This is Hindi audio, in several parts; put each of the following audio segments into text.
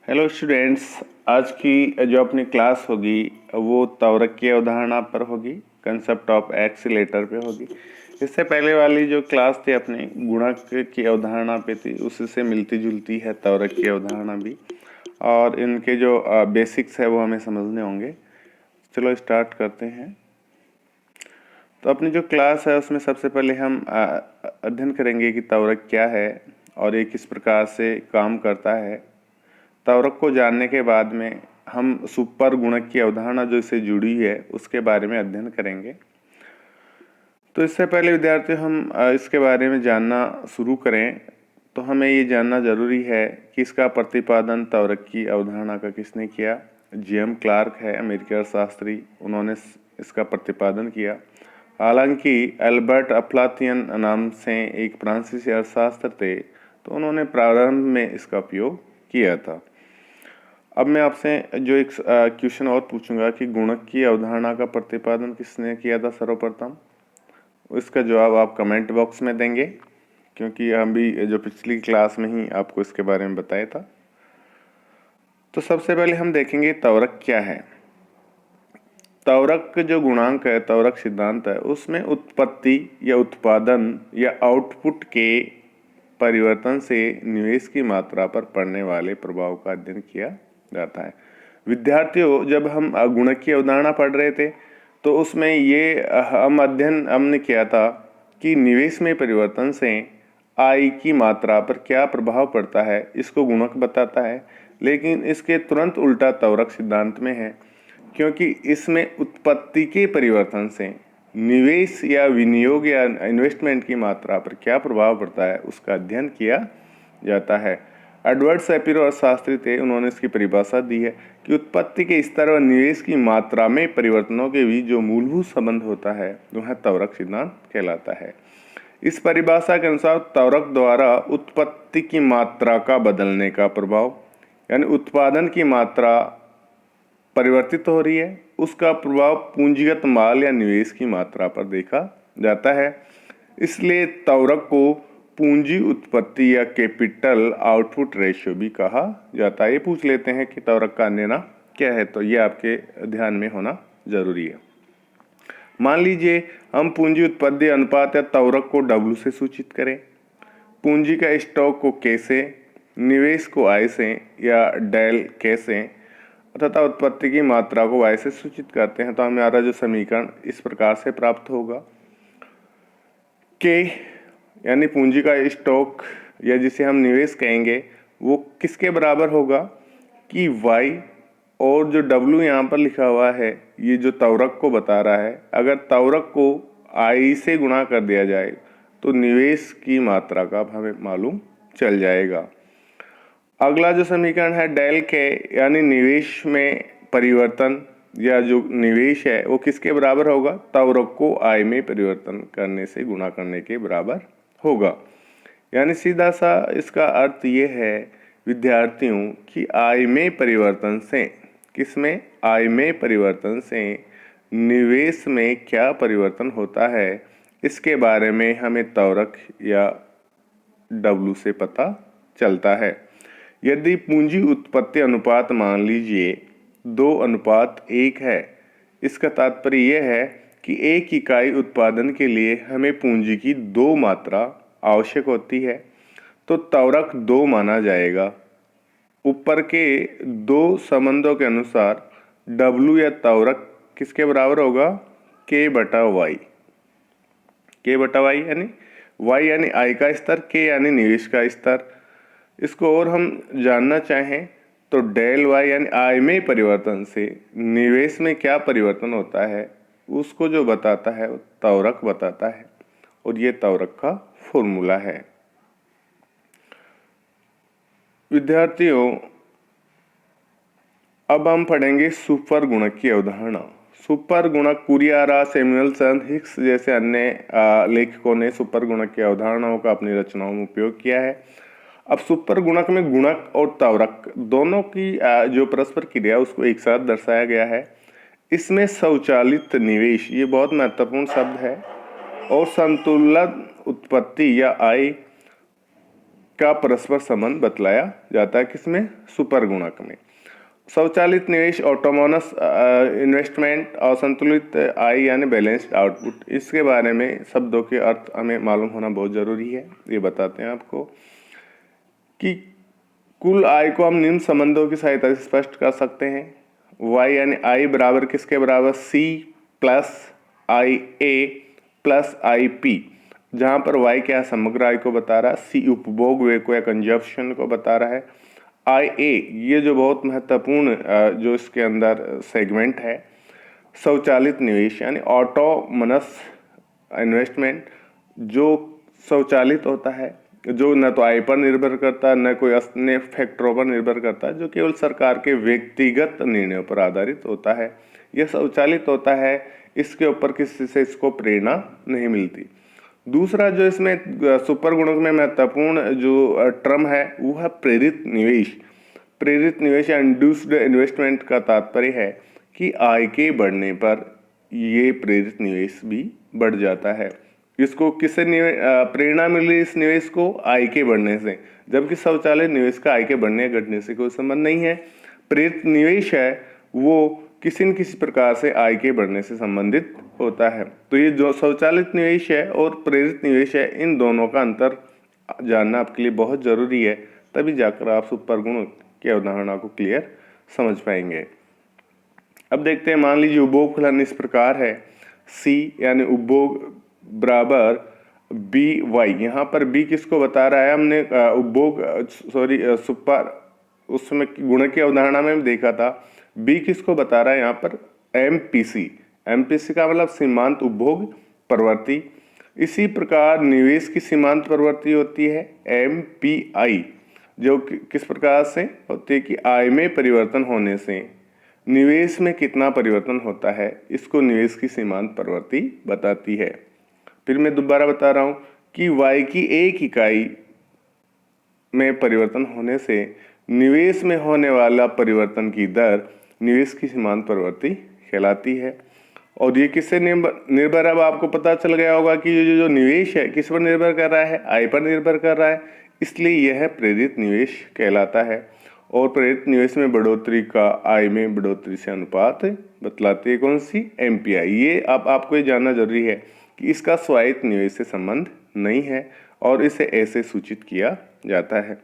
Hello students. आज की जो अपनी क्लास होगी वो त्वरक की अवधारणा पर होगी, कंसेप्ट ऑफ एक्सीलेटर पे होगी। इससे पहले वाली जो क्लास थी अपनी गुणक की अवधारणा पे थी, उससे मिलती जुलती है त्वरक की अवधारणा भी, और इनके जो बेसिक्स है वो हमें समझने होंगे। चलो स्टार्ट करते हैं। तो अपनी जो क्लास है उसमें सबसे पहले हम अध्ययन करेंगे कि त्वरक क्या है और ये किस प्रकार से काम करता है। त्वरक को जानने के बाद में हम सुपर गुणक की अवधारणा जो इससे जुड़ी है उसके बारे में अध्ययन करेंगे। तो इससे पहले विद्यार्थी हम इसके बारे में जानना शुरू करें तो हमें ये जानना जरूरी है कि इसका प्रतिपादन त्वरक की अवधारणा का किसने किया। G.M. क्लार्क है, अमेरिकी अर्थशास्त्री, उन्होंने इसका प्रतिपादन किया। हालांकि एल्बर्ट अफलातियन नाम से एक फ्रांसीसी अर्थशास्त्री थे, तो उन्होंने प्रारंभ में इसका उपयोग किया था। अब मैं आपसे जो एक क्वेश्चन और पूछूंगा कि गुणक की अवधारणा का प्रतिपादन किसने किया था सर्वप्रथम। इसका जवाब आप कमेंट बॉक्स में देंगे, क्योंकि हम भी जो पिछली क्लास में ही आपको इसके बारे में बताया था। तो सबसे पहले हम देखेंगे त्वरक क्या है। त्वरक जो गुणांक है, त्वरक सिद्धांत है, उसमें उत्पत्ति या उत्पादन या आउटपुट के परिवर्तन से निवेश की मात्रा पर पड़ने वाले प्रभाव का अध्ययन किया जाता है। विद्यार्थियों, जब हम गुणक की अवधारणा पढ़ रहे थे तो उसमें ये हमने किया था कि निवेश में परिवर्तन से आय की मात्रा पर क्या प्रभाव पड़ता है, इसको गुणक बताता है। लेकिन इसके तुरंत उल्टा त्वरक सिद्धांत में है, क्योंकि इसमें उत्पत्ति के परिवर्तन से निवेश या विनियोग या इन्वेस्टमेंट की मात्रा पर क्या प्रभाव पड़ता है उसका अध्ययन किया जाता है। एडवर्ड शैपिरो अर्थशास्त्री थे, उन्होंने इसकी परिभाषा दी है कि उत्पत्ति के स्तर और निवेश की मात्रा में परिवर्तनों के बीच जो मूलभूत संबंध होता है वह त्वरक सिद्धांत कहलाता है। इस परिभाषा के अनुसार त्वरक द्वारा उत्पत्ति की मात्रा का बदलने का प्रभाव, यानी उत्पादन की मात्रा परिवर्तित हो रही है, उसका प्रभाव पूंजीगत माल या निवेश की मात्रा पर देखा जाता है। इसलिए त्वरक को पूंजी उत्पत्ति या कैपिटल आउटपुट रेशियो भी कहा जाता है। ये पूछ लेते हैं कि त्वरक का अन्य नाम क्या है, तो ये आपके ध्यान में होना जरूरी है। मान लीजिए हम पूंजी उत्पत्ति अनुपात या त्वरक को W से सूचित करें, पूंजी का स्टॉक को K से, निवेश को I से या डेल K से तथा उत्पत्ति की मात्रा को Y से सूचित करते हैं, तो हमारा जो समीकरण इस प्रकार से प्राप्त होगा। K यानी पूंजी का स्टॉक या जिसे हम निवेश कहेंगे वो किसके बराबर होगा कि Y, और जो W यहाँ पर लिखा हुआ है ये जो त्वरक को बता रहा है, अगर त्वरक को I से गुणा कर दिया जाए तो निवेश की मात्रा का हमें मालूम चल जाएगा। अगला जो समीकरण है डेल के, यानी निवेश में परिवर्तन या जो निवेश है वो किसके बराबर होगा, त्वरक को आय में परिवर्तन करने से गुणा करने के बराबर होगा। यानी सीधा सा इसका अर्थ ये है विद्यार्थियों कि आय में परिवर्तन से, किसमें, आय में परिवर्तन से निवेश में क्या परिवर्तन होता है इसके बारे में हमें त्वरक या W से पता चलता है। यदि पूंजी उत्पत्ति अनुपात मान लीजिए 2:1 है, इसका तात्पर्य यह है कि एक इकाई उत्पादन के लिए हमें पूंजी की 2 मात्रा आवश्यक होती है, तो त्वरक 2 माना जाएगा। ऊपर के 2 संबंधों के अनुसार W या त्वरक किसके बराबर होगा, K/Y। K/Y यानी Y यानी आय का स्तर, K यानी निवेश का स्तर। इसको और हम जानना चाहें तो डेल Y यानी आय में परिवर्तन से निवेश में क्या परिवर्तन होता है उसको जो बताता है वो त्वरक बताता है, और ये त्वरक का फॉर्मूला है। विद्यार्थियों, अब हम पढ़ेंगे सुपर गुणक की अवधारणा। सुपर गुणक कुरियारा, सैमुअलसन, हिक्स जैसे अन्य लेखकों ने सुपर गुणक की अवधारणाओं का अपनी रचनाओं में उपयोग किया है। अब सुपर गुणक में गुणक और त्वरक दोनों की जो परस्पर क्रिया उसको एक साथ दर्शाया गया है। इसमें स्वचालित निवेश ये बहुत महत्वपूर्ण शब्द है, और संतुलन उत्पत्ति या आय का परस्पर संबंध बतलाया जाता है किसमें, सुपर गुणक में। स्वचालित निवेश, ऑटोनोमस इन्वेस्टमेंट और संतुलित आय यानी बैलेंस्ड आउटपुट, इसके बारे में शब्दों के अर्थ हमें मालूम होना बहुत जरूरी है। ये बताते हैं आपको कि कुल आय को हम निम्न संबंधों की सहायता से स्पष्ट कर सकते हैं। y यानी आई बराबर किसके बराबर, c plus I A plus I P, जहां पर y क्या समग्र आय को बता रहा है, c उपभोग व्यय को या कंजप्शन को बता रहा है, आई ए ये जो बहुत महत्वपूर्ण जो इसके अंदर सेगमेंट है, स्वचालित निवेश यानी ऑटोनोमस इन्वेस्टमेंट, जो स्वचालित होता है, जो न तो आय पर निर्भर करता है न कोई अन्य फैक्टरों पर निर्भर करता है, जो केवल सरकार के व्यक्तिगत निर्णयों पर आधारित होता है। यह स्वचालित होता है, इसके ऊपर किसी से इसको प्रेरणा नहीं मिलती। दूसरा जो इसमें सुपर गुणक में महत्वपूर्ण जो टर्म है वो है प्रेरित निवेश। प्रेरित निवेश या इंड्यूस्ड इन्वेस्टमेंट का तात्पर्य है कि आय के बढ़ने पर ये प्रेरित निवेश भी बढ़ जाता है। इसको किससे प्रेरणा मिल रही इस निवेश को, आय के बढ़ने से, जबकि स्वचालित निवेश का आय के बढ़ने या घटने से कोई संबंध नहीं है। प्रेरित निवेश है वो किसी न किसी प्रकार से आय के बढ़ने से संबंधित होता है। तो ये जो स्वचालित निवेश है और प्रेरित निवेश है, इन दोनों का अंतर जानना आपके लिए बहुत जरूरी है, तभी जाकर आप सुपर गुणक के अवधारणा को क्लियर समझ पाएंगे। अब देखते हैं, मान लीजिए उपभोग फलन इस प्रकार है, C यानी उपभोग बराबर बी वाई। यहाँ पर बी किसको बता रहा है, हमने उपभोग सुपर उसमें गुणक की अवधारणा में देखा था, बी किसको बता रहा है यहाँ पर, एमपीसी। एमपीसी का मतलब सीमांत उपभोग प्रवृत्ति। इसी प्रकार निवेश की सीमांत प्रवृत्ति होती है एमपीआई, जो किस प्रकार से होती है कि आय में परिवर्तन होने से निवेश में कितना परिवर्तन होता है, इसको निवेश की सीमांत प्रवृत्ति बताती है। फिर मैं दोबारा बता रहा हूं कि y की एक इकाई में परिवर्तन होने से निवेश में होने वाला परिवर्तन की दर निवेश की सीमांत प्रवृत्ति कहलाती है। और ये किससे निर्भर है, अब आपको पता चल गया होगा कि ये जो निवेश है किस पर निर्भर कर रहा है, आय पर निर्भर कर रहा है, इसलिए यह प्रेरित निवेश कहलाता है। और प्रेरित निवेश में बढ़ोतरी का आय में बढ़ोतरी से अनुपात बतलाती है कौन सी, एमपीआई। ये आपको ये जानना जरूरी है कि इसका स्वायत्त निवेश से संबंध नहीं है और इसे ऐसे सूचित किया जाता है।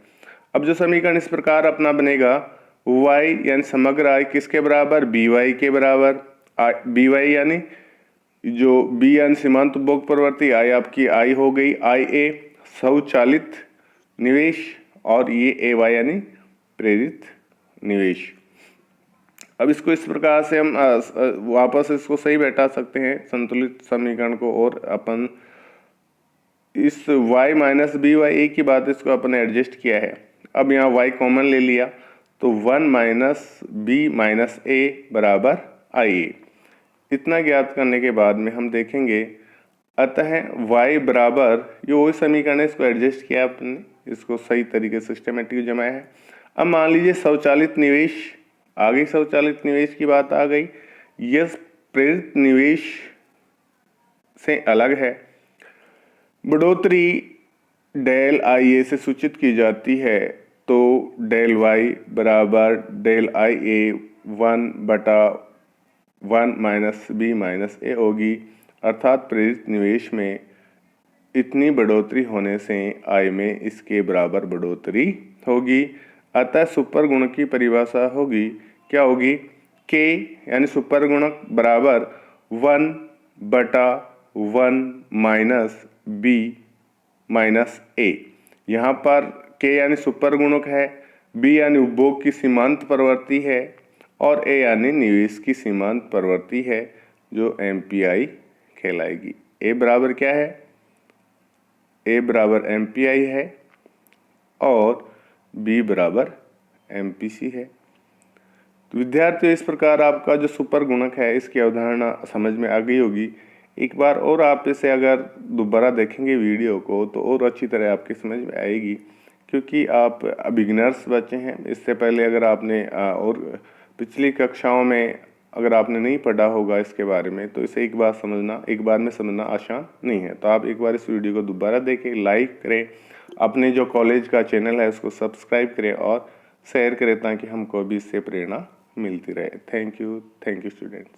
अब जो समीकरण इस प्रकार अपना बनेगा, y यानी समग्र आय किसके बराबर, by के बराबर। by यानी जो b यानी सीमांत उपभोग प्रवृत्ति, आय आपकी आय हो गई, आई ए स्वचालित निवेश, और ये ay यानी प्रेरित निवेश। अब इसको इस प्रकार से हम वापस इसको सही बैठा सकते हैं संतुलित समीकरण को, और अपन इस y माइनस बी वाई ए की बात इसको अपन एडजस्ट किया है। अब यहाँ y कॉमन ले लिया तो 1 माइनस बी माइनस ए बराबर आई ए। इतना ज्ञात करने के बाद में हम देखेंगे, अतः y बराबर, ये वही समीकरण है, इसको एडजस्ट किया अपने, इसको सही तरीके से सिस्टमेटिक जमाया है। अब मान लीजिए स्वचालित निवेश आ गई, स्वचालित निवेश की बात आ गई, यह प्रेरित निवेश से अलग है। बढ़ोतरी डेल आई ए से सूचित की जाती है, तो डेल वाई बराबर del I A 1/1 minus B minus A होगी, अर्थात प्रेरित निवेश में इतनी बढ़ोतरी होने से आय में इसके बराबर बढ़ोतरी होगी। अतः सुपर गुणक की परिभाषा होगी, क्या होगी, k यानी सुपर गुणक बराबर 1/1 माइनस b माइनस a। यहाँ पर k यानी सुपर गुणक है, b यानी उपभोग की सीमांत प्रवृत्ति है, और a यानी निवेश की सीमांत प्रवृत्ति है, जो MPI कहलाएगी। a बराबर क्या है, a बराबर MPI है और b बराबर MPC है। तो विद्यार्थियों, इस प्रकार आपका जो सुपर गुणक है इसकी अवधारणा समझ में आ गई होगी। एक बार और आप इसे अगर दोबारा देखेंगे वीडियो को तो और अच्छी तरह आपकी समझ में आएगी, क्योंकि आप बिगिनर्स बच्चे हैं। इससे पहले अगर आपने और पिछली कक्षाओं में अगर आपने नहीं पढ़ा होगा इसके बारे में, तो इसे एक बार में समझना आसान नहीं है। तो आप एक बार इस वीडियो को दोबारा देखें, लाइक करें अपने जो कॉलेज का चैनल है उसको सब्सक्राइब करें और शेयर करें ताकि हमको भी इससे प्रेरणा मिलती रहे। Thank you students.